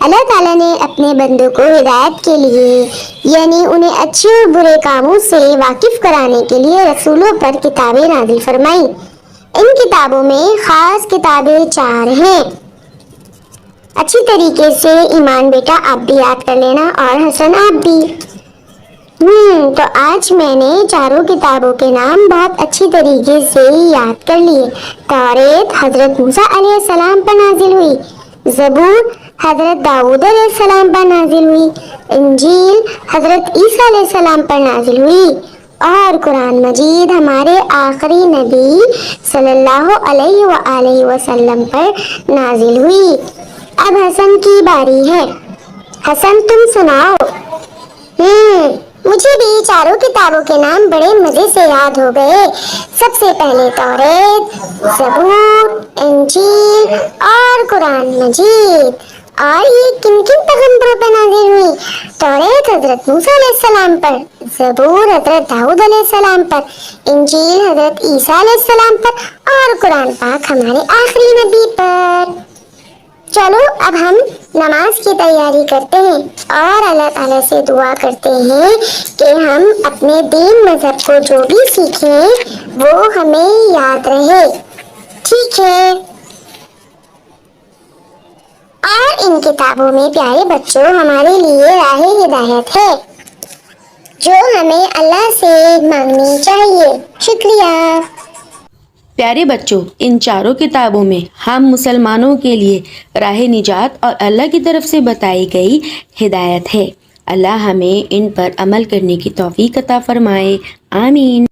اللہ تعالیٰ نے اپنے بندوں کو ہدایت کے لیے یعنی انہیں اچھے اور برے کاموں سے واقف کرانے کے لیے رسولوں پر کتابیں نازل فرمائیں۔ ان کتابوں میں خاص کتابیں 4 ہیں۔ اچھی طریقے سے ایمان بیٹا آپ بھی یاد کر لینا اور حسن آپ بھی۔ تو آج میں نے 4 کتابوں کے نام بہت اچھی طریقے سے یاد کر لیے۔ توریت حضرت موسیٰ علیہ السلام پر نازل ہوئی، زبور حضرت داؤد علیہ السلام پر نازل ہوئی، انجیل حضرت عیسیٰ علیہ السلام پر نازل ہوئی، اور قرآن مجید ہمارے آخری نبی صلی اللہ علیہ وآلہ وسلم پر نازل ہوئی۔ اب حسن کی باری ہے۔ حسن تم سناؤ۔ مجھے بھی 4 کتابوں کے نام بڑے مزے سے یاد ہو گئے۔ سب سے پہلے توریت، زبور، انجیل اور قرآن مجید۔ اور یہ کن کن پیغمبروں پر نازل ہوئی؟ توریت حضرت موسیٰ علیہ السلام پر، زبور حضرت داؤد علیہ السلام پر، انجیل حضرت عیسیٰ علیہ السلام پر، اور قرآن پاک ہمارے آخری نبی پر۔ چلو اب ہم نماز کی تیاری کرتے ہیں اور اللہ تعالیٰ سے دعا کرتے ہیں کہ ہم اپنے دین مذہب کو جو بھی سیکھیں وہ ہمیں یاد رہے۔ ٹھیک ہے؟ اور ان کتابوں میں پیارے بچوں ہمارے لیے راہ ہدایت ہے جو ہمیں اللہ سے مانگنی چاہیے۔ شکریہ۔ پیارے بچوں، ان 4 کتابوں میں ہم مسلمانوں کے لیے راہ نجات اور اللہ کی طرف سے بتائی گئی ہدایت ہے۔ اللہ ہمیں ان پر عمل کرنے کی توفیق عطا فرمائے۔ آمین۔